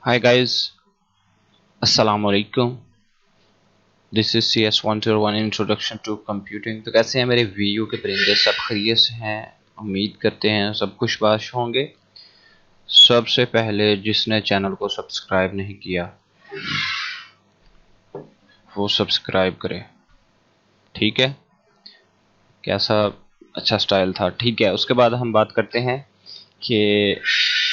Hi guys, Assalamu alaikum. This is CS101 Introduction to Computing। तो कैसे हैं मेरे वीयू के परिंदे? सब खैरियत से हैं? उम्मीद करते हैं सब खुशबाश होंगे। सबसे पहले जिसने चैनल को सब्सक्राइब नहीं किया वो सब्सक्राइब करे, ठीक है? कैसा अच्छा स्टाइल था, ठीक है। उसके बाद हम बात करते हैं कि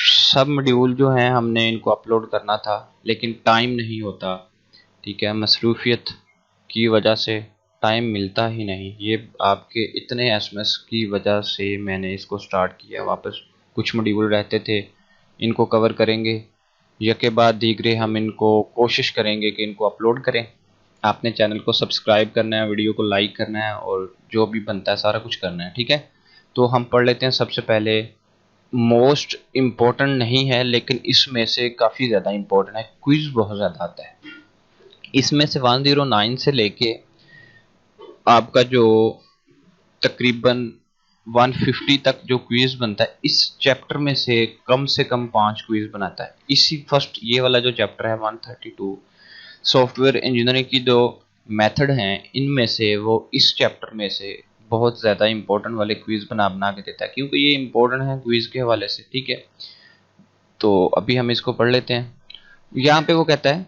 सब मॉड्यूल जो हैं हमने इनको अपलोड करना था, लेकिन टाइम नहीं होता, ठीक है। मसरूफियत की वजह से टाइम मिलता ही नहीं। ये आपके इतने एसएमएस की वजह से मैंने इसको स्टार्ट किया। वापस कुछ मॉड्यूल रहते थे, इनको कवर करेंगे, यके बाद दीगरे हम इनको कोशिश करेंगे कि इनको अपलोड करें। आपने चैनल को सब्सक्राइब करना है, वीडियो को लाइक करना है और जो भी बनता है सारा कुछ करना है, ठीक है। तो हम पढ़ लेते हैं। सबसे पहले मोस्ट इम्पोर्टेंट नहीं है लेकिन इसमें से काफ़ी ज़्यादा इम्पोर्टेंट है, क्विज बहुत ज़्यादा आता है इसमें से। 109 से लेके आपका जो तकरीबन 150 तक जो क्विज बनता है, इस चैप्टर में से कम 5 क्विज बनाता है। इसी फर्स्ट ये वाला जो चैप्टर है 132 सॉफ्टवेयर इंजीनियरिंग की जो मेथड हैं, इनमें से वो इस चैप्टर में से बहुत ज़्यादा इंपॉर्टेंट वाले क्विज बना बना के देता है, क्योंकि ये इंपॉर्टेंट है क्विज के हवाले से, ठीक है। तो अभी हम इसको पढ़ लेते हैं। यहाँ पे वो कहता है,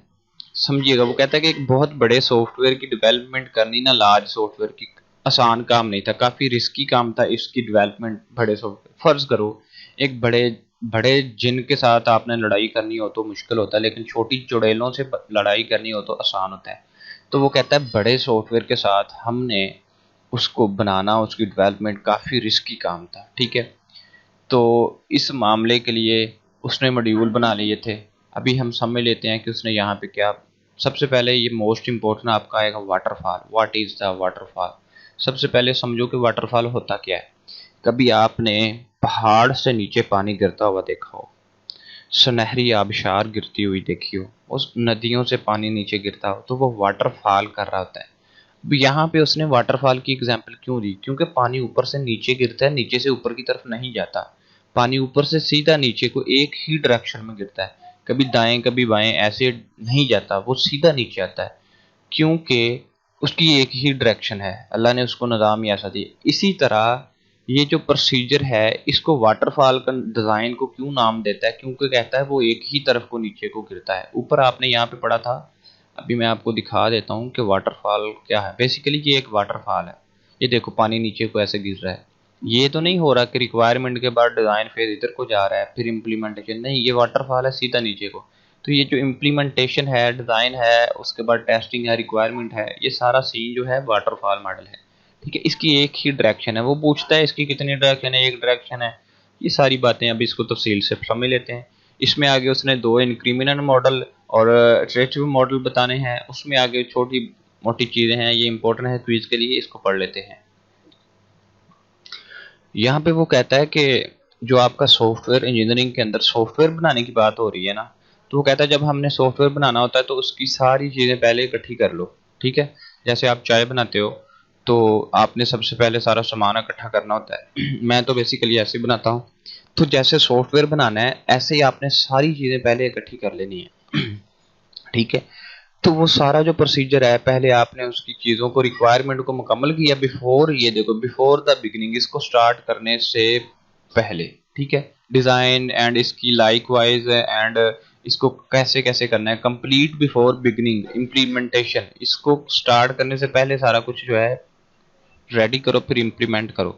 समझिएगा, वो कहता है कि एक बहुत बड़े सॉफ्टवेयर की डेवलपमेंट करनी ना लार्ज सॉफ्टवेयर की आसान काम नहीं था, काफ़ी रिस्की काम था इसकी डेवलपमेंट। बड़े सॉफ्टवेयर, फर्ज करो एक बड़े बड़े जिन के साथ आपने लड़ाई करनी हो तो मुश्किल होता है, लेकिन छोटी चुड़ैलों से लड़ाई करनी हो तो आसान होता है। तो वो कहता है बड़े सॉफ्टवेयर के साथ हमने उसको बनाना, उसकी डेवलपमेंट काफ़ी रिस्की काम था, ठीक है। तो इस मामले के लिए उसने मॉड्यूल बना लिए थे। अभी हम समझ लेते हैं कि उसने यहाँ पे क्या। सबसे पहले ये मोस्ट इम्पोर्टेंट आपका आएगा waterfall. What is the waterfall? सबसे पहले समझो कि वाटरफॉल होता क्या है। कभी आपने पहाड़ से नीचे पानी गिरता हुआ देखा हो, सुनहरी आबशार गिरती हुई देखी हो, उस नदियों से पानी नीचे गिरता हो, तो वो वाटरफॉल कर रहा होता है। अब यहाँ पे उसने वाटरफॉल की एग्जांपल क्यों दी? क्योंकि पानी ऊपर से नीचे गिरता है, नीचे से ऊपर की तरफ नहीं जाता। पानी ऊपर से सीधा नीचे को एक ही डायरेक्शन में गिरता है, कभी दाएं कभी बाएं ऐसे नहीं जाता, वो सीधा नीचे आता है, क्योंकि उसकी एक ही डायरेक्शन है। अल्लाह ने उसको निज़ाम ही ऐसा दिया। इसी तरह ये जो प्रोसीजर है, इसको वाटरफॉल का डिज़ाइन को क्यों नाम देता है? क्योंकि कहता है वो एक ही तरफ को नीचे को गिरता है। ऊपर आपने यहाँ पे पढ़ा था, अभी मैं आपको दिखा देता हूँ कि वाटरफॉल क्या है। बेसिकली ये एक वाटरफॉल है। ये देखो पानी नीचे को ऐसे गिर रहा है। ये तो नहीं हो रहा कि रिक्वायरमेंट के बाद डिज़ाइन फेज इधर को जा रहा है फिर इम्प्लीमेंटेशन, नहीं, ये वाटरफॉल है सीधा नीचे को। तो ये जो इम्प्लीमेंटेशन है, डिज़ाइन है, उसके बाद टेस्टिंग है, रिक्वायरमेंट है, ये सारा सीन जो है वाटरफॉल मॉडल है, ठीक है। इसकी एक ही डायरेक्शन है। वो पूछता है इसकी कितनी डायरेक्शन है, एक डायरेक्शन है। ये सारी बातें अभी इसको तफसील से समझ लेते हैं। इसमें आगे उसने दो इंक्रीमेंट मॉडल और इटरेटिव मॉडल बताने हैं। उसमें आगे छोटी मोटी चीज़ें हैं, ये इंपॉर्टेंट है क्विज के लिए, इसको पढ़ लेते हैं। यहाँ पे वो कहता है कि जो आपका सॉफ्टवेयर इंजीनियरिंग के अंदर सॉफ्टवेयर बनाने की बात हो रही है ना, तो वो कहता है जब हमने सॉफ्टवेयर बनाना होता है तो उसकी सारी चीज़ें पहले इकट्ठी कर लो, ठीक है। जैसे आप चाय बनाते हो तो आपने सबसे पहले सारा सामान इकट्ठा करना होता है। मैं तो बेसिकली ऐसे ही बनाता हूँ। तो जैसे सॉफ्टवेयर बनाना है ऐसे ही आपने सारी चीज़ें पहले इकट्ठी कर लेनी है, ठीक है। तो वो सारा जो प्रोसीजर है, पहले आपने उसकी चीज़ों को, रिक्वायरमेंट को मुकम्मल किया बिफोर, ये देखो बिफोर द बिगिनिंग, इसको स्टार्ट करने से पहले, ठीक है। डिज़ाइन एंड इसकी लाइक वाइज एंड इसको कैसे कैसे करना है, कंप्लीट बिफोर बिगिनिंग इम्प्लीमेंटेशन, इसको स्टार्ट करने से पहले सारा कुछ जो है रेडी करो फिर इम्प्लीमेंट करो।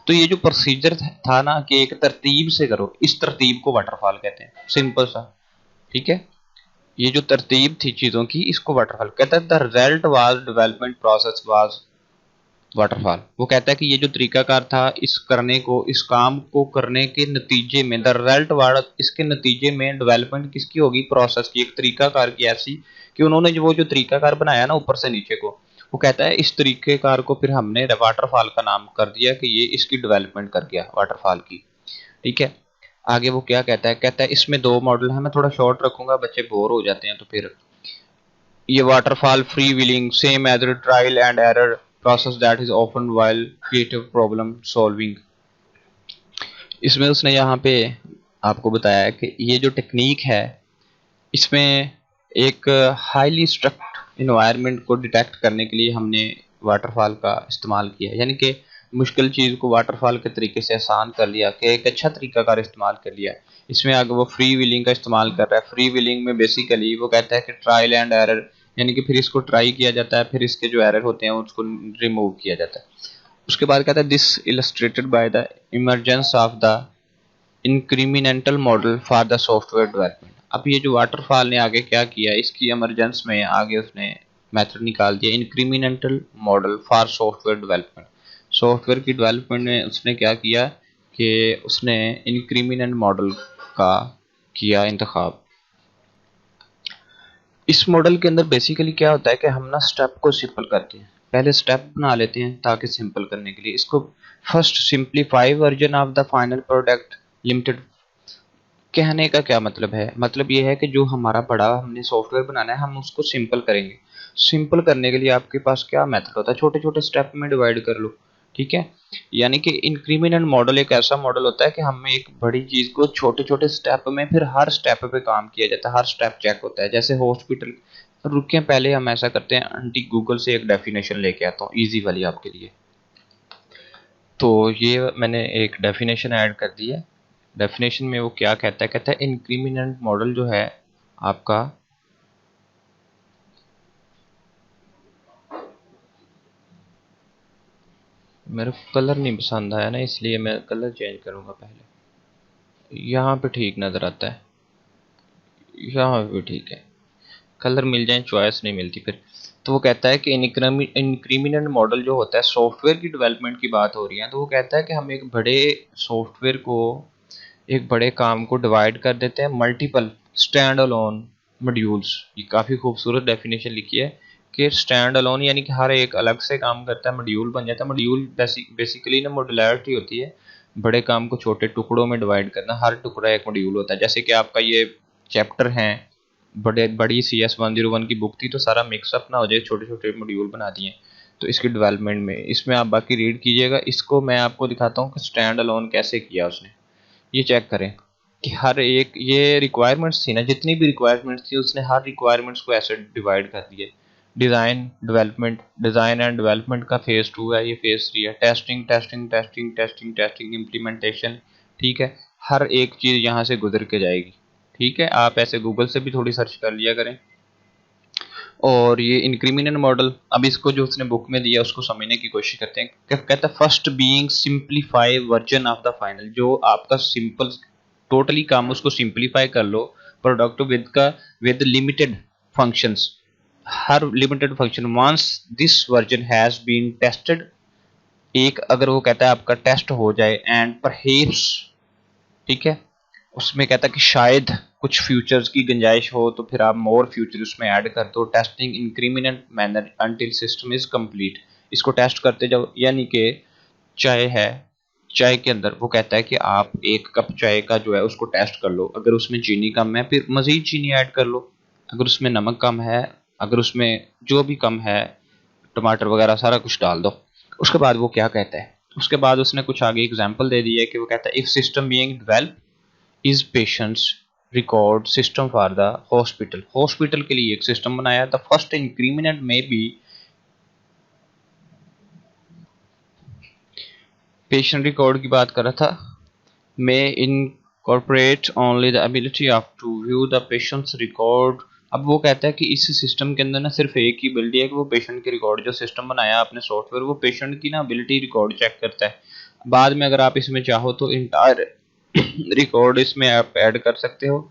तो ये जो प्रोसीजर था ना कि एक तरतीब से करो, इस तरतीब को वाटरफॉल कहते हैं, सिंपल सा, ठीक है। ये जो तरतीब थी चीज़ों की, इसको वाटरफॉल कहता है। The result was development process was waterfall. वो कहता है कि ये जो तरीकाकार था इस करने को, इस काम को करने के नतीजे में, द रिजल्ट वाज, इसके नतीजे में डेवलपमेंट किसकी होगी? प्रोसेस की, एक तरीकाकार की, ऐसी कि उन्होंने जो वो जो तरीकाकार बनाया ना ऊपर से नीचे को, वो कहता है इस तरीकेकार को फिर हमने वाटरफॉल का नाम कर दिया कि ये इसकी डेवलपमेंट कर गया वाटरफॉल की, ठीक है। आगे वो क्या कहता है? कहता है इसमें दो मॉडल है, मैं थोड़ा शॉर्ट रखूंगा, बच्चे बोर हो जाते हैं तो फिर। ये waterfall free willing same as trial and error process that is often while creative problem solving. इसमें उसने यहाँ पे आपको बताया है कि ये जो टेक्निक है, इसमें एक हाईली स्ट्रक्ट इन्वायरमेंट को डिटेक्ट करने के लिए हमने वाटरफॉल का इस्तेमाल किया है, यानी कि मुश्किल चीज़ को वाटरफॉल के तरीके से आसान कर लिया, कि एक अच्छा तरीकाकार इस्तेमाल कर लिया। इसमें आगे वो फ्री व्हीलिंग का इस्तेमाल कर रहा है। फ्री व्हीलिंग में बेसिकली वो कहता है कि ट्रायल एंड एरर, यानी कि फिर इसको ट्राई किया जाता है, फिर इसके जो एरर होते हैं उसको रिमूव किया जाता है। उसके बाद कहता है this illustrated by the emergence of the incremental model for the software development. अब ये जो वाटरफॉल ने आगे क्या किया, इसकी इमरजेंस में आगे उसने मेथड निकाल दिया incremental model for software development. Software की डेवलपमेंट में उसने क्या किया कि उसने इंक्रीमेंट मॉडल का किया इंतखाब। इस मॉडल के अंदर बेसिकली क्या होता है कि हम ना स्टेप को सिंपल करते हैं, पहले स्टेप बना लेते हैं ताकि सिंपल करने के लिए। इसको first simplify version of the final product limited. कहने का क्या मतलब है, मतलब ये है कि जो हमारा बड़ा हमने सॉफ्टवेयर बनाना है हम उसको सिंपल करेंगे। सिंपल करने के लिए आपके पास क्या मेथड होता है, छोटे छोटे स्टेप में डिवाइड कर लो, ठीक है। यानी कि इंक्रीमेंट मॉडल एक ऐसा मॉडल होता है कि हमें एक बड़ी चीज को छोटे छोटे स्टेप में, फिर हर स्टेप पे काम किया जाता है, हर स्टेप चेक होता है। जैसे हॉस्पिटल, रुके पहले हम ऐसा करते हैं, आंटी गूगल से एक डेफिनेशन लेके आता हूँ इजी वाली आपके लिए। तो ये मैंने एक डेफिनेशन ऐड कर दी है। डेफिनेशन में वो क्या कहता है, कहता है इंक्रीमेंट मॉडल जो है आपका मेरे को कलर नहीं पसंद आया ना, इसलिए मैं कलर चेंज करूंगा। पहले यहाँ पे ठीक नज़र आता है, यहाँ पे ठीक है, कलर मिल जाए, चॉइस नहीं मिलती फिर। तो वो कहता है कि इंक्रीमेंट मॉडल जो होता है, सॉफ्टवेयर की डेवलपमेंट की बात हो रही है, तो वो कहता है कि हम एक बड़े सॉफ्टवेयर को, एक बड़े काम को डिवाइड कर देते हैं मल्टीपल स्टैंड अलोन मॉड्यूल्स। ये काफ़ी खूबसूरत डेफिनेशन लिखी है कि स्टैंड अलोन यानी कि हर एक अलग से काम करता है, मॉड्यूल बन जाता है। मॉड्यूल बेसिकली ना मॉड्यूलरिटी होती है, बड़े काम को छोटे टुकड़ों में डिवाइड करना, हर टुकड़ा एक मॉड्यूल होता है। जैसे कि आपका ये चैप्टर है, बड़ी CS 101 की बुक थी, तो सारा मिक्सअप ना हो जाए, छोटे छोटे मॉड्यूल बना दिए। तो इसकी डेवलपमेंट में इसमें आप बाकी रीड कीजिएगा। इसको मैं आपको दिखाता हूँ कि स्टैंड अलोन कैसे किया उसने। ये चेक करें कि हर एक ये रिक्वायरमेंट्स थी ना, जितनी भी रिक्वायरमेंट्स थी उसने हर रिक्वायरमेंट्स को ऐसे डिवाइड कर दिए। Design development, design and development का फेज़ 2 है, ये फेज़ 3 है। Testing testing testing testing testing implementation, ठीक है। हर एक चीज़ यहाँ से गुजर के जाएगी, ठीक है। आप ऐसे गूगल से भी थोड़ी सर्च कर लिया करें। और ये इंक्रीमेंट मॉडल, अब इसको जो उसने बुक में दिया उसको समझने की कोशिश करते हैं। क्या कहता है, first being simplify version of the final. जो आपका सिंपल टोटली काम उसको सिंप्लीफाई कर लो, प्रोडक्ट विद लिमिटेड फंक्शंस, हर limited function. Once this version has been tested, एक अगर वो कहता है आपका टेस्ट हो जाए, एंड परहेप्स, ठीक है, उसमें कहता है कि शायद कुछ फ्यूचर्स की गुंजाइश हो तो फिर आप मोर फ्यूचर उसमें ऐड कर दो। Testing increment manner until system is complete. इसको टेस्ट करते जाओ, यानी कि चाय है, चाय के अंदर वो कहता है कि आप एक कप चाय का जो है उसको टेस्ट कर लो, अगर उसमें चीनी कम है फिर मजीद चीनी ऐड कर लो, अगर उसमें नमक कम है, अगर उसमें जो भी कम है, टमाटर वगैरह सारा कुछ डाल दो। उसके बाद वो क्या कहता है, उसके बाद उसने कुछ आगे एग्जाम्पल दे दी है कि वो कहता है if system being develop is patients record system for the hospital. Hospital के लिए एक सिस्टम बनाया था। फर्स्ट इंक्रीमेंट में भी पेशेंट रिकॉर्ड की बात कर रहा था, may incorporate only the ability of to view the patient's record। अब वो कहता है कि इस सिस्टम के अंदर ना सिर्फ एक ही एबिलिटी है कि वो पेशेंट के रिकॉर्ड, जो सिस्टम बनाया आपने सॉफ्टवेयर, वो पेशेंट की ना एबिलिटी रिकॉर्ड चेक करता है। बाद में अगर आप इसमें चाहो तो इंटायर रिकॉर्ड इसमें आप ऐड कर सकते हो।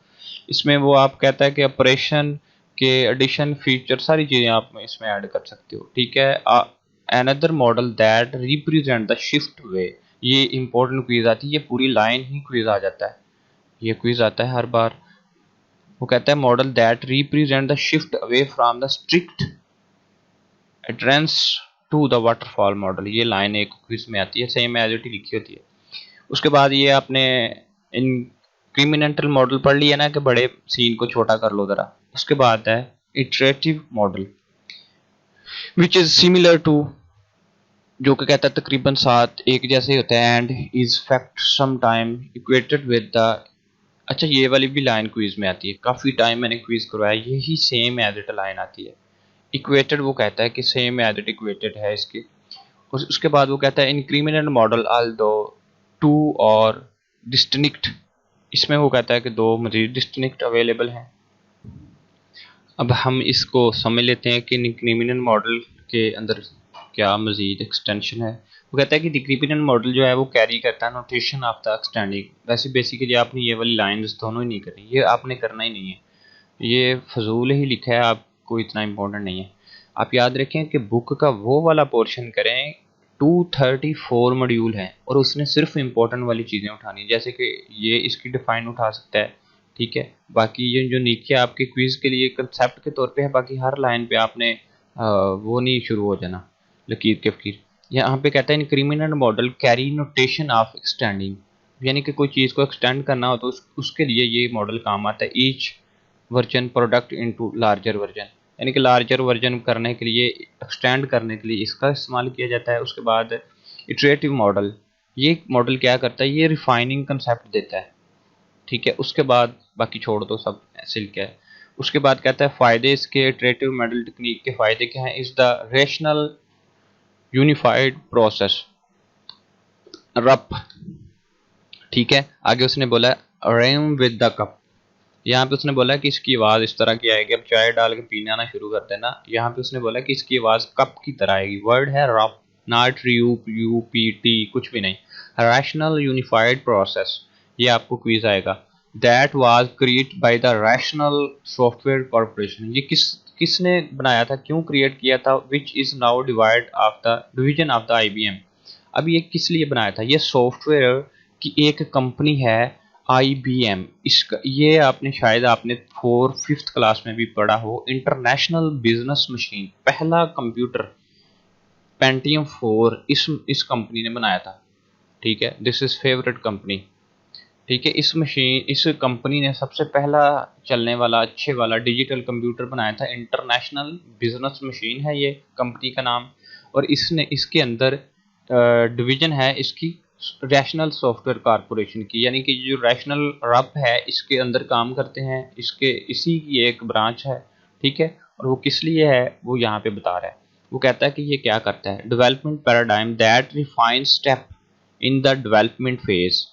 इसमें वो आप कहता है कि ऑपरेशन के एडिशन फीचर सारी चीज़ें आप इसमें ऐड कर सकते हो, ठीक है। Another model that represent the shift way, ये इंपॉर्टेंट क्विज आती है, ये पूरी लाइन ही क्विज आ जाता है, ये क्विज आता है हर बार। वो कहता है model that represent the shift away from the strict adherence to the waterfall model. ये लाइन एक क्विज में आती है, सेम एज इट लिखी होती है। उसके बाद ये आपने इंक्रीमेंटल मॉडल पढ़ लिया ना कि बड़े सीन को छोटा कर लो जरा। उसके बाद है iterative model which is similar to, जो कि कहता है तकरीबन 7 एक जैसे ही होता है, and is fact some time equated with the अच्छा, ये वाली भी लाइन क्विज में आती है, काफ़ी टाइम मैंने क्विज करवाया, यही सेम एज इट लाइन आती है। इक्वेटेड वो कहता है कि सेम एज इट इक्वेटेड है इसकी। उसके बाद वो कहता है इंक्रीमेंट मॉडल आल्दो टू और डिस्टिंक्ट, इसमें वो कहता है कि दो मजीद डिस्टिंक्ट अवेलेबल हैं। अब हम इसको समझ लेते हैं कि डिस्क्रिमिनेंट मॉडल के अंदर क्या मजीद एक्सटेंशन है। वो कहता है कि डिस्क्रिमिनेंट मॉडल जो है वो कैरी करता है नोटेशन ऑफ द एक्सटेंडिंग। वैसे बेसिकली आपने ये वाली लाइंस दोनों ही नहीं करनी, ये आपने करना ही नहीं है, ये फजूल ही लिखा है, आपको इतना इम्पोर्टेंट नहीं है। आप याद रखें कि बुक का वो वाला पोर्शन करें, 234 मॉड्यूल हैं और उसने सिर्फ इम्पोर्टेंट वाली चीज़ें उठानी, जैसे कि ये इसकी डिफाइन उठा सकता है, ठीक है। बाकी ये जो नीचे आपके क्विज के लिए कंसेप्ट के तौर पे है, बाकी हर लाइन पे आपने वो नहीं शुरू हो जाना लकीर के फकीर। यहाँ पे कहता है increment model carry notation of extending, यानी कि कोई चीज़ को एक्सटेंड करना हो तो उसके लिए ये मॉडल काम आता है। Each version product into larger version, यानी कि लार्जर वर्जन करने के लिए, एक्सटेंड करने के लिए इसका इस्तेमाल किया जाता है। उसके बाद इटरेटिव मॉडल, ये मॉडल क्या करता है, ये रिफाइनिंग कंसेप्ट देता है, ठीक है। उसके बाद बाकी छोड़ दो, सब ऐसे लिखा है। उसके बाद कहता है फ़ायदे इसके इटरेटिव मॉडल टेक्निक के फ़ायदे क्या हैं, is the rational unified process RUP, ठीक है। आगे उसने बोला रेम विद द कप, यहाँ पे उसने बोला कि इसकी आवाज़ इस तरह की आएगी, अब चाय डाल के पीना ना शुरू कर देना। यहाँ पे उसने बोला कि इसकी आवाज़ कप की तरह आएगी। वर्ड है rough, not U P T, कुछ भी नहीं। रैशनल यूनिफाइड प्रोसेस, ये आपको क्विज आएगा। That was create by the rational software corporation, ये किसने बनाया था, क्यों क्रिएट किया था। Which is now division of the IBM। अब ये किस लिए बनाया था, ये सॉफ्टवेयर की एक कंपनी है IBM। इसका ये आपने शायद आपने 4th क्लास में भी पढ़ा हो, इंटरनेशनल बिजनेस मशीन, पहला कंप्यूटर पेंटियम 4 इस कंपनी ने बनाया था, ठीक है। दिस इज फेवरेट कंपनी, ठीक है। इस कंपनी ने सबसे पहला चलने वाला अच्छे वाला डिजिटल कंप्यूटर बनाया था। इंटरनेशनल बिजनेस मशीन है ये कंपनी का नाम, और इसके अंदर डिवीजन है इसकी रैशनल सॉफ्टवेयर कॉरपोरेशन की, यानी कि जो रैशनल रब है इसके अंदर काम करते हैं, इसी की एक ब्रांच है, ठीक है। और वो किस लिए है वो यहाँ पे बता रहा है। वो कहता है कि ये क्या करता है, development paradigm that refine step in the development phase,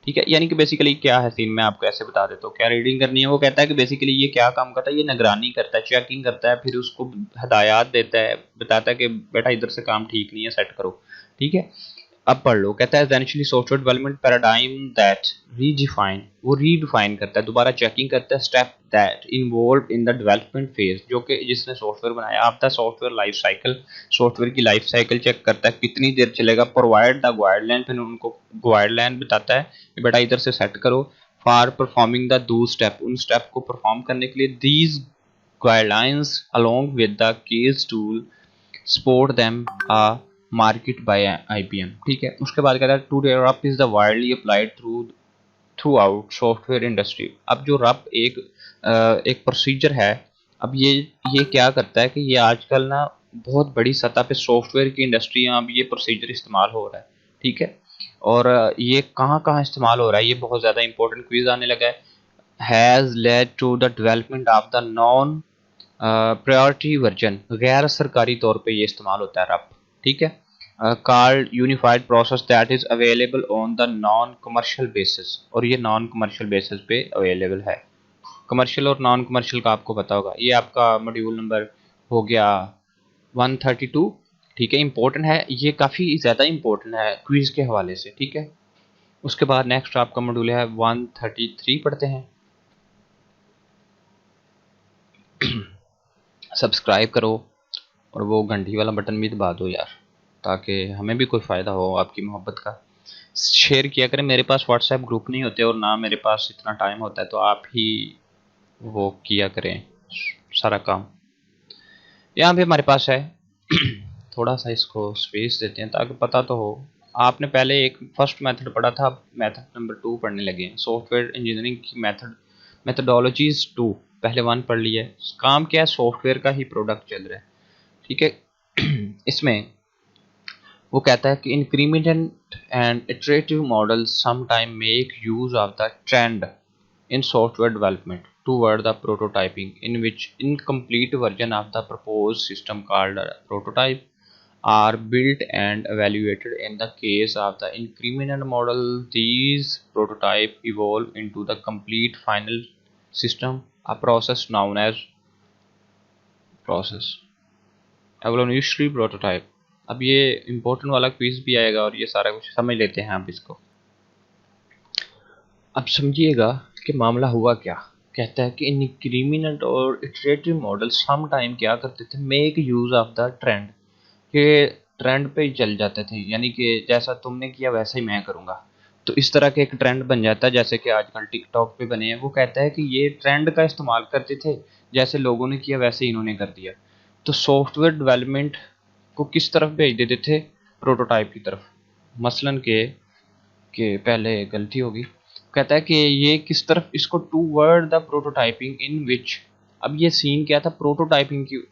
ठीक है। यानी कि बेसिकली क्या है सीन, मैं आपको ऐसे बता देता हूँ, क्या रीडिंग करनी है। वो कहता है कि बेसिकली ये क्या काम करता है, ये निगरानी करता है, चेकिंग करता है, फिर उसको हदायत देता है, बताता है कि बेटा इधर से काम ठीक नहीं है, सेट करो, ठीक है। अब पढ़ लो, कहता है essentially software development paradigm that redefine, वो रीडिफाइन करता है, दोबारा चेकिंग करता है step that involve in the development phase, जो कि जिसने सॉफ्टवेयर बनाया। आपका सॉफ्टवेयर लाइफ साइकिल, सॉफ्टवेयर की लाइफ साइकिल चेक करता है कितनी देर चलेगा। प्रोवाइड द गाइडलाइन, फिर उनको गाइडलाइन बताता है कि बेटा इधर से सेट करो। For performing the two step, उन स्टेप को परफॉर्म करने के लिए these guidelines along with the case tool support them a market by IBM, ठीक है। उसके बाद कहता है टू RUP is the widely applied throughout software industry. अब जो रप एक प्रोसीजर है, अब ये क्या करता है कि ये आजकल ना बहुत बड़ी सतह पे सॉफ्टवेयर की इंडस्ट्री में अब ये प्रोसीजर इस्तेमाल हो रहा है, ठीक है। और ये कहाँ कहाँ इस्तेमाल हो रहा है, ये बहुत ज़्यादा इंपॉर्टेंट क्विज आने लगा है। Has led to the development of the non priority version, गैर सरकारी तौर पे ये इस्तेमाल होता है रप, ठीक है। Called unified process that is available on the non commercial basis, और ये नॉन कमर्शियल बेसिस पे अवेलेबल है। कमर्शियल और नॉन कमर्शियल का आपको पता होगा। ये आपका मॉड्यूल नंबर हो गया 132, ठीक है। इंपॉर्टेंट है ये, काफ़ी ज़्यादा इंपॉर्टेंट है क्विज के हवाले से, ठीक है। उसके बाद नेक्स्ट आपका मॉड्यूल है 133, पढ़ते हैं। सब्सक्राइब करो और वो घंटी वाला बटन भी दबा दो यार, ताकि हमें भी कोई फ़ायदा हो आपकी मोहब्बत का। शेयर किया करें, मेरे पास व्हाट्सएप ग्रुप नहीं होते और ना मेरे पास इतना टाइम होता है, तो आप ही वो किया करें सारा काम। यहाँ पे हमारे पास है थोड़ा सा इसको स्पेस देते हैं ताकि पता तो हो। आपने पहले एक फर्स्ट मेथड पढ़ा था, अब मेथड नंबर 2 पढ़ने लगे हैं। सॉफ्टवेयर इंजीनियरिंग की मेथडोलॉजीज 2, पहले 1 पढ़ लिया है। काम क्या है, सॉफ्टवेयर का ही प्रोडक्ट चल रहा है, ठीक है। इसमें वो कहता है कि increment and iterative model sometime make use of the trend in software development toward the prototyping, in which incomplete version of the proposed system called a prototype are built and evaluated. In the case of the incremental model, these prototype evolve into the complete final system, a process known as process evolutionary prototype. अब ये important वाला quiz भी आएगा और ये सारा कुछ समझ लेते हैं आप इसको। अब समझिएगा कि मामला हुआ क्या। कहता है कि इंक्रीमेंट और इटरेटिव मॉडल सम टाइम क्या करते थे, make use of the trend, के ट्रेंड पे ही चल जाते थे, यानी कि जैसा तुमने किया वैसा ही मैं करूँगा। तो इस तरह के एक ट्रेंड बन जाता है, जैसे कि आजकल टिकटॉक पे बने हैं। वो कहता है कि ये ट्रेंड का इस्तेमाल करते थे, जैसे लोगों ने किया वैसे ही इन्होंने कर दिया। तो सॉफ्टवेयर डेवलपमेंट को किस तरफ भेज देते थे, प्रोटोटाइप की तरफ। मसलन के पहले गलती होगी, कहता है कि ये किस तरफ, इसको टूवर्ड द प्रोटोटाइपिंग इन विच। अब ये सीन क्या था, प्रोटोटाइपिंग की।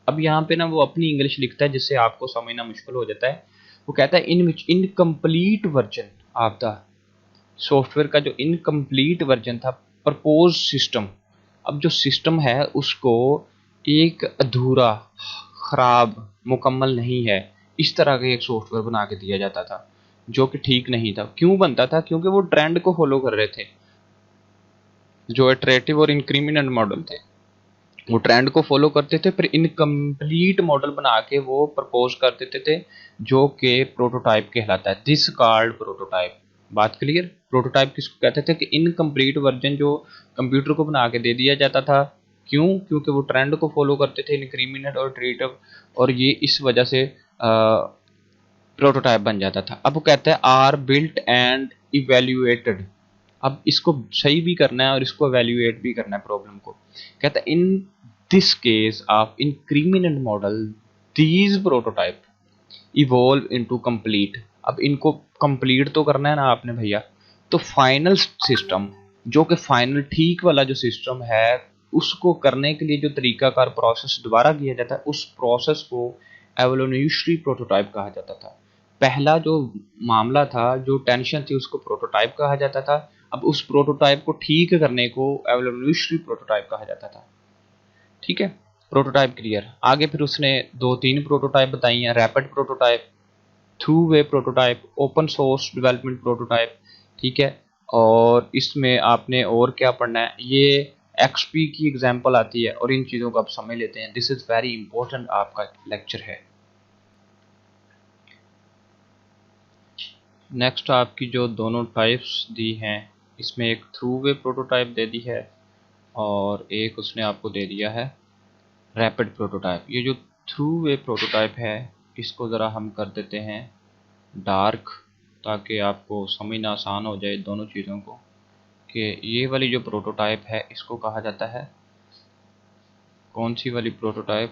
अब यहाँ पे ना वो अपनी इंग्लिश लिखता है जिससे आपको समझना मुश्किल हो जाता है। वो कहता है in which incomplete version of the software का जो इनकम्प्लीट वर्जन था प्रपोज सिस्टम। अब जो सिस्टम है उसको एक अधूरा, खराब, मुकम्मल नहीं है, इस तरह का एक सॉफ्टवेयर बना के दिया जाता था जो कि ठीक नहीं था। क्यों बनता था, क्योंकि वो ट्रेंड को फॉलो कर रहे थे। जो इटरेटिव और इंक्रीमेंट मॉडल थे वो ट्रेंड को फॉलो करते थे, फिर इनकम्प्लीट मॉडल बना के वो प्रपोज कर देते थे, जो कि प्रोटोटाइप कहलाता है। This called prototype. बात क्लियर। प्रोटोटाइप किसको कहते थे कि इनकम्प्लीट वर्जन जो कंप्यूटर को बना के दे दिया जाता था। क्यों, क्योंकि वो ट्रेंड को फॉलो करते थे, इंक्रीमेंट और इटरेटिव, और ये इस वजह से प्रोटोटाइप बन जाता था। अब वो कहते हैं आर बिल्ट एंड इवेल्युएटेड। अब इसको सही भी करना है और इसको इवेल्युएट भी करना है प्रॉब्लम को। कहता है in this case of increment model these prototype evolve into complete. अब इनको कंप्लीट तो करना है ना आपने भैया, तो फाइनल सिस्टम, जो कि फाइनल ठीक वाला जो सिस्टम है, उसको करने के लिए जो तरीकाकार प्रोसेस दोबारा किया जाता है, उस प्रोसेस को एवोल्यूशनरी प्रोटोटाइप कहा जाता था। पहला जो मामला था, जो टेंशन थी, उसको प्रोटोटाइप कहा जाता था। अब उस प्रोटोटाइप को ठीक करने को एवोल्यूशनरी प्रोटोटाइप कहा जाता था। ठीक है, प्रोटोटाइप क्लियर। आगे फिर उसने 2-3 प्रोटोटाइप बताई हैं। Rapid prototype, throwaway prototype, open source development prototype. ठीक है, और इसमें आपने और क्या पढ़ना है, ये एक्सपी की एग्जांपल आती है और इन चीज़ों को आप समझ लेते हैं। दिस इज़ वेरी इंपॉर्टेंट आपका लेक्चर है। नेक्स्ट आपकी जो दोनों टाइप्स दी हैं, इसमें एक थ्रू वे प्रोटोटाइप दे दी है और एक उसने आपको दे दिया है रैपिड प्रोटोटाइप। ये जो थ्रू वे प्रोटोटाइप है, इसको ज़रा हम कर देते हैं डार्क, ताकि आपको समझना आसान हो जाए दोनों चीज़ों को। कि ये वाली जो प्रोटोटाइप है इसको कहा जाता है, कौन सी वाली प्रोटोटाइप,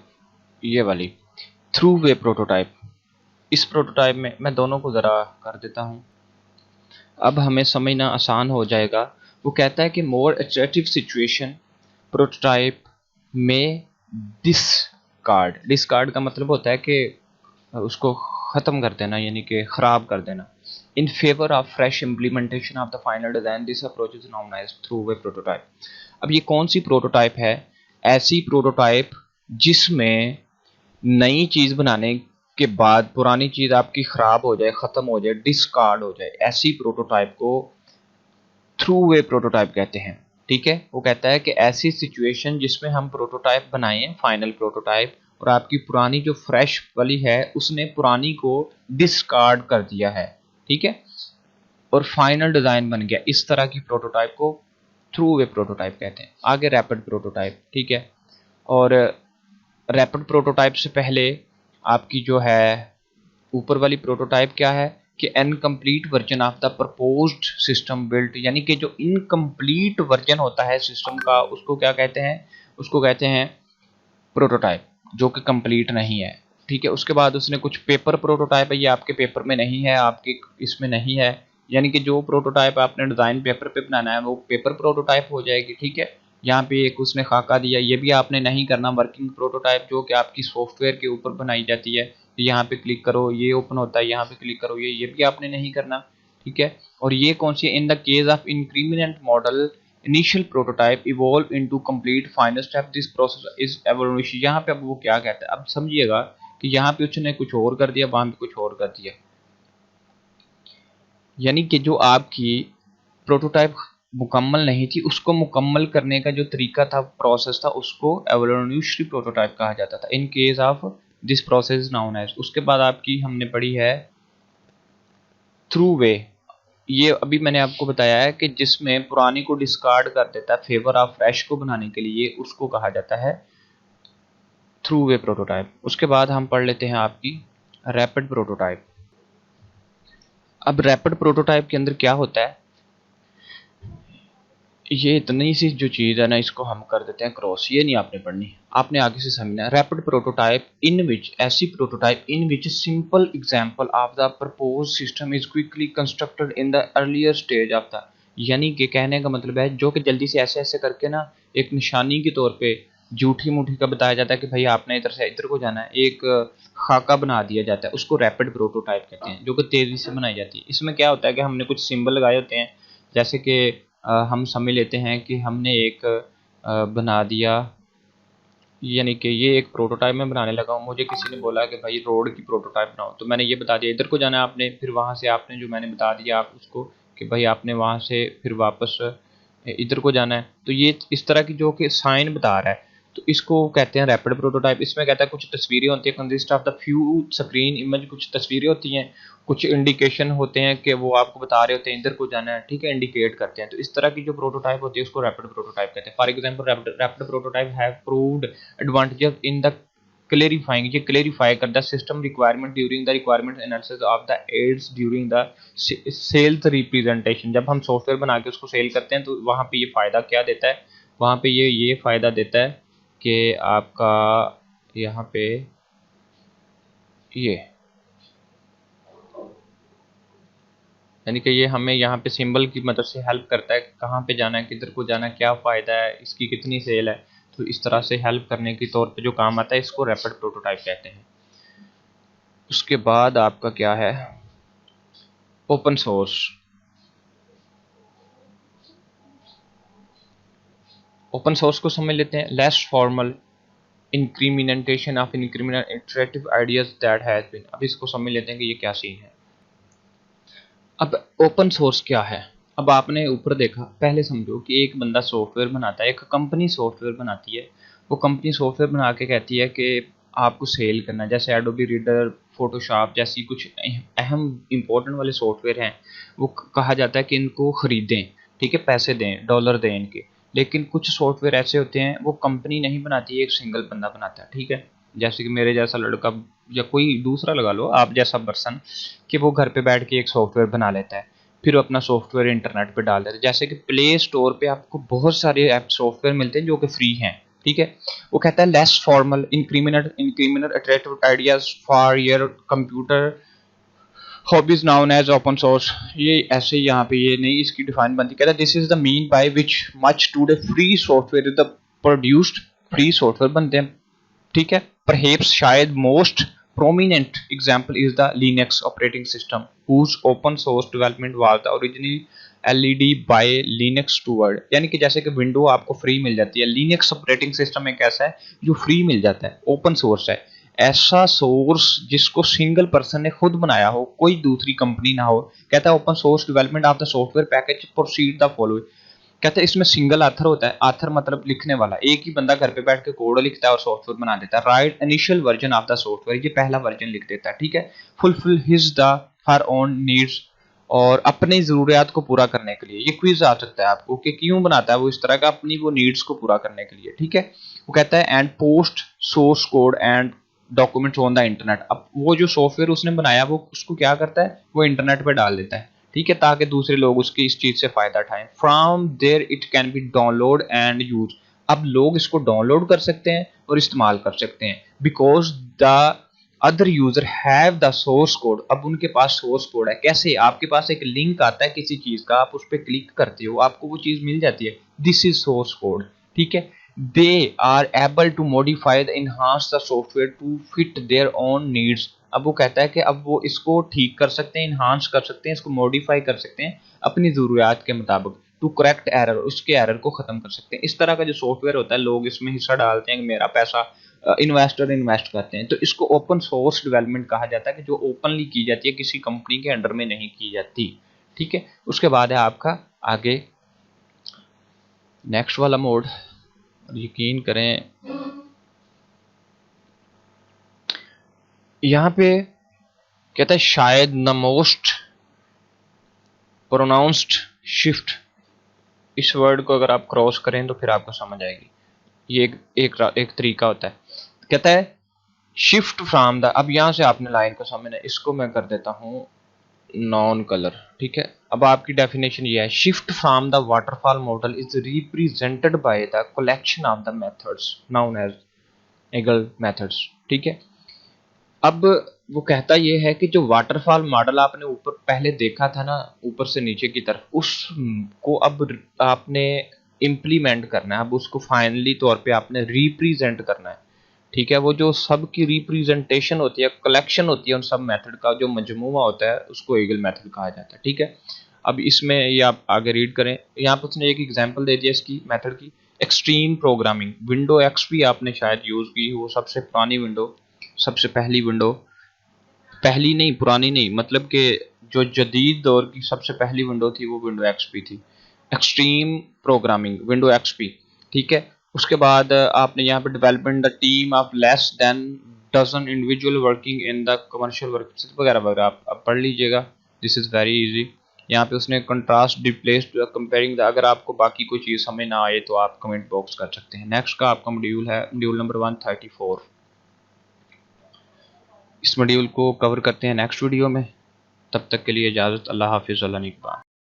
ये वाली थ्रू वे प्रोटोटाइप। इस प्रोटोटाइप में मैं दोनों को ज़रा कर देता हूँ, अब हमें समझना आसान हो जाएगा। वो कहता है कि मोर एट्रैक्टिव सिचुएशन प्रोटोटाइप में डिस्कार्ड। डिस्कार्ड का मतलब होता है कि उसको ख़त्म कर देना, यानी कि ख़राब कर देना। In favour of fresh implementation of the final design, this approach is known as throwaway prototype. अब ये कौन सी प्रोटोटाइप है, ऐसी प्रोटोटाइप जिसमें नई चीज़ बनाने के बाद पुरानी चीज़ आपकी ख़राब हो जाए, ख़त्म हो जाए, डिस्कार्ड हो जाए, ऐसी प्रोटोटाइप को थ्रू वे प्रोटोटाइप कहते हैं। ठीक है, वो कहता है कि ऐसी सिचुएशन जिसमें हम प्रोटोटाइप बनाएं, फाइनल प्रोटोटाइप, और आपकी पुरानी जो फ्रेश वाली है उसने पुरानी को डिस्कार्ड कर दिया है। ठीक है, और फाइनल डिज़ाइन बन गया, इस तरह की प्रोटोटाइप को थ्रू वे प्रोटोटाइप कहते हैं। आगे रैपिड प्रोटोटाइप। ठीक है, और रैपिड प्रोटोटाइप से पहले आपकी जो है ऊपर वाली प्रोटोटाइप क्या है कि incomplete version of the proposed system built, यानी कि जो इनकम्प्लीट वर्जन होता है सिस्टम का उसको क्या कहते हैं, उसको कहते हैं प्रोटोटाइप, जो कि कंप्लीट नहीं है। ठीक है, उसके बाद उसने कुछ पेपर प्रोटोटाइप है, ये आपके पेपर में नहीं है, आपके इसमें नहीं है, यानी कि जो प्रोटोटाइप आपने डिज़ाइन पेपर पे बनाना है वो पेपर प्रोटोटाइप हो जाएगी। ठीक है, यहाँ पे एक उसने खाका दिया, ये भी आपने नहीं करना। वर्किंग प्रोटोटाइप जो कि आपकी सॉफ्टवेयर के ऊपर बनाई जाती है, यहाँ पे क्लिक करो ये ओपन होता है, यहाँ पे क्लिक करो ये भी आपने नहीं करना। ठीक है, और ये कौन सी, in the case of increment model initial prototype evolve into complete final step, this process is evolution. यहाँ पे अब वो क्या कहता है, अब समझिएगा कि यहाँ पे उसने कुछ और कर दिया, वहां पे कुछ और कर दिया, यानी कि जो आपकी प्रोटोटाइप मुकम्मल नहीं थी उसको मुकम्मल करने का जो तरीका था, प्रोसेस था, उसको एवोल्यूशनरी प्रोटोटाइप कहा जाता था। In case of this process known as. उसके बाद आपकी हमने पढ़ी है थ्रू वे। ये अभी मैंने आपको बताया है कि जिसमें पुरानी को डिस्कार्ड कर देता है फेवर ऑफ फ्रेश को बनाने के लिए, उसको कहा जाता है थ्रू वे प्रोटोटाइप। उसके बाद हम पढ़ लेते हैं आपकी रैपिड प्रोटोटाइप। अब रैपिड प्रोटोटाइप के अंदर क्या होता है, ये इतनी सी जो चीज़ है ना, इसको हम कर देते हैं क्रॉस, ये नहीं आपने पढ़नी, आपने आगे से समझना है। रैपिड प्रोटोटाइप इन विच, ऐसी prototype in which simple example of the propose system is quickly constructed in the earlier stage of the, यानी कि कहने का मतलब है जो कि जल्दी से ऐसे ऐसे करके ना एक निशानी के तौर पे झूठी मूठी का बताया जाता है कि भाई आपने इधर से इधर को जाना है, एक खाका बना दिया जाता है, उसको रैपिड प्रोटोटाइप कहते हैं, जो कि तेजी से बनाई जाती है। इसमें क्या होता है कि हमने कुछ सिंबल लगाए होते हैं, जैसे कि हम समझ लेते हैं कि हमने एक बना दिया, यानी कि ये एक प्रोटोटाइप में बनाने लगा हूँ, मुझे किसी ने बोला कि भाई रोड की प्रोटोटाइप बनाओ, तो मैंने ये बता दिया इधर को जाना है आपने, फिर वहाँ से आपने जो मैंने बता दिया आप उसको कि भाई आपने वहाँ से फिर वापस इधर को जाना है, तो ये इस तरह की जो कि साइन बता रहा है, तो इसको कहते हैं रैपिड प्रोटोटाइप। इसमें कहता है कुछ तस्वीरें होती है, consist of the few screen image, कुछ तस्वीरें होती हैं, कुछ इंडिकेशन होते हैं कि वो आपको बता रहे होते हैं इधर को जाना है, ठीक है, इंडिकेट करते हैं, तो इस तरह की जो प्रोटोटाइप होती है उसको रैपिड प्रोटोटाइप कहते हैं। For example rapid prototype have proved advantages in the clarifying, ये क्लेरिफाई कर the system requirement during the requirement analysis of the aids during the sales representation. जब हम सॉफ्टवेयर बना के उसको सेल करते हैं तो वहाँ पे ये फ़ायदा क्या देता है, वहाँ पे ये फ़ायदा देता है कि आपका यहाँ पे ये, यानी कि ये हमें यहाँ पे सिंबल की मदद से हेल्प करता है कहाँ पे जाना है, किधर को जाना है, क्या फ़ायदा है, इसकी कितनी सेल है, तो इस तरह से हेल्प करने के तौर पे जो काम आता है इसको रैपिड प्रोटोटाइप कहते हैं। उसके बाद आपका क्या है, ओपन सोर्स। ओपन सोर्स को समझ लेते हैं, less formal incrementation of increment iterative ideas that has been. अब इसको समझ लेते हैं कि ये क्या सीन है। अब ओपन सोर्स क्या है, अब आपने ऊपर देखा, पहले समझो कि एक बंदा सॉफ्टवेयर बनाता है, एक कंपनी सॉफ्टवेयर बनाती है, वो कंपनी सॉफ्टवेयर बना के कहती है कि आपको सेल करना है, जैसे एडोबी रीडर, फोटोशॉप जैसी कुछ अहम इंपॉर्टेंट वाले सॉफ्टवेयर हैं, वो कहा जाता है कि इनको खरीदें, ठीक है, पैसे दें, डॉलर दें इनके। लेकिन कुछ सॉफ्टवेयर ऐसे होते हैं वो कंपनी नहीं बनाती, एक सिंगल बंदा बनाता है, ठीक है, जैसे कि मेरे जैसा लड़का या कोई दूसरा लगा लो आप जैसा पर्सन, कि वो घर पे बैठ के एक सॉफ्टवेयर बना लेता है, फिर अपना सॉफ्टवेयर इंटरनेट पे डाल देता है। जैसे कि प्ले स्टोर पे आपको बहुत सारे ऐप सॉफ्टवेयर मिलते हैं जो कि फ्री हैं, ठीक है। वो कहता है less formal increment attractive ideas for your computer hobbies known as open source. ये ऐसे ही यहाँ पे ये नहीं इसकी डिफाइन बनती, कहता है this is the mean by which much today free software is the produced, free software बनते हैं, ठीक है। परहेप्स शायद most prominent example is the Linux operating system whose open source development was the originally LED by Linux steward। यानी कि जैसे कि window आपको फ्री मिल जाती है, लिनक्स ऑपरेटिंग सिस्टम एक ऐसा है जो फ्री मिल जाता है, ओपन सोर्स है, ऐसा सोर्स जिसको सिंगल पर्सन ने खुद बनाया हो, कोई दूसरी कंपनी ना हो। कहता है open source development of the software package proceed the following. कहते हैं इसमें सिंगल आथर होता है, आथर मतलब लिखने वाला, एक ही बंदा घर पे बैठ के कोड लिखता है और सॉफ्टवेयर बना देता है। Right initial version of the software, ये पहला वर्जन लिख देता है, ठीक है। Fulfil his the her own needs, और अपनी जरूरियात को पूरा करने के लिए। ये क्विज आ सकता है आपको कि क्यों बनाता है वो इस तरह का, अपनी वो नीड्स को पूरा करने के लिए, ठीक है। वो कहता है and post source code and documents on the internet. अब वो जो सॉफ्टवेयर उसने बनाया वो उसको क्या करता है, वो इंटरनेट पे डाल देता है, ठीक है, ताकि दूसरे लोग उसकी इस चीज से फायदा उठाएं। From there it can be download and use. अब लोग इसको डाउनलोड कर सकते हैं और इस्तेमाल कर सकते हैं, because the other user have the source code. अब उनके पास सोर्स कोड है, कैसे, आपके पास एक लिंक आता है किसी चीज का, आप उस पर क्लिक करते हो, आपको वो चीज मिल जाती है, दिस इज सोर्स कोड, ठीक है। They are able to modify the enhance the software to fit their own needs. अब वो कहता है कि अब वो इसको ठीक कर सकते हैं, इन्हांस कर सकते हैं, इसको मॉडिफाई कर सकते हैं अपनी ज़रूरियात के मुताबिक, टू करेक्ट एरर, उसके एरर को ख़त्म कर सकते हैं। इस तरह का जो सॉफ्टवेयर होता है, लोग इसमें हिस्सा डालते हैं कि मेरा पैसा, इन्वेस्टर इन्वेस्ट करते हैं, तो इसको ओपन सोर्स डेवलपमेंट कहा जाता है, कि जो ओपनली की जाती है, किसी कंपनी के अंडर में नहीं की जाती। ठीक है, उसके बाद है आपका आगे नेक्स्ट वाला मोड। यकीन करें यहाँ पे कहता है शायद द मोस्ट प्रोनाउंस्ड शिफ्ट, इस वर्ड को अगर आप क्रॉस करें तो फिर आपको समझ आएगी। ये एक तरीका होता है। कहता है शिफ्ट फ्रॉम द, अब यहां से आपने लाइन को समझना है, इसको मैं कर देता हूं नॉन कलर। ठीक है, अब आपकी डेफिनेशन ये है, shift from the waterfall model is represented by the collection of the methods known as agile methods. ठीक है, अब वो कहता ये है कि जो वाटरफॉल मॉडल आपने ऊपर पहले देखा था ना, ऊपर से नीचे की तरफ, उसको अब आपने इम्प्लीमेंट करना है, अब उसको फाइनली तौर पे आपने रिप्रेजेंट करना है। ठीक है, वो जो सब की रिप्रेजेंटेशन होती है, कलेक्शन होती है उन सब मेथड का जो मजमूआ होता है, उसको ईगल मेथड कहा जाता है। ठीक है, अब इसमें ये आप आगे रीड करें, यहाँ पर उसने एक एग्जांपल दे दिया इसकी मेथड की, एक्सट्रीम प्रोग्रामिंग। विंडो एक्सपी आपने शायद यूज की, वो सबसे पुरानी विंडो, सबसे पहली विंडो, पहली नहीं पुरानी नहीं, मतलब कि जो जदीद दौर की सबसे पहली विंडो थी वो विंडो एक्सपी थी, एक्सट्रीम प्रोग्रामिंग विंडो एक्सपी। ठीक है, उसके बाद आपने यहाँ पे development the team of less than dozen individual working in the commercial work वगैरह वगैरह, आप पढ़ लीजिएगा, दिस इज वेरी इजी। यहाँ पे उसने कंट्रास्ट रिप्लेस्ड कंपेयरिंग, अगर आपको बाकी कोई चीज़ समझ ना आए तो आप कमेंट बॉक्स कर सकते हैं। नेक्स्ट का आपका मॉड्यूल है मॉड्यूल नंबर 134। इस मॉड्यूल को कवर करते हैं नेक्स्ट वीडियो में। तब तक के लिए इजाज़त, अल्लाह हाफिज़, अल्लाह निगहबान।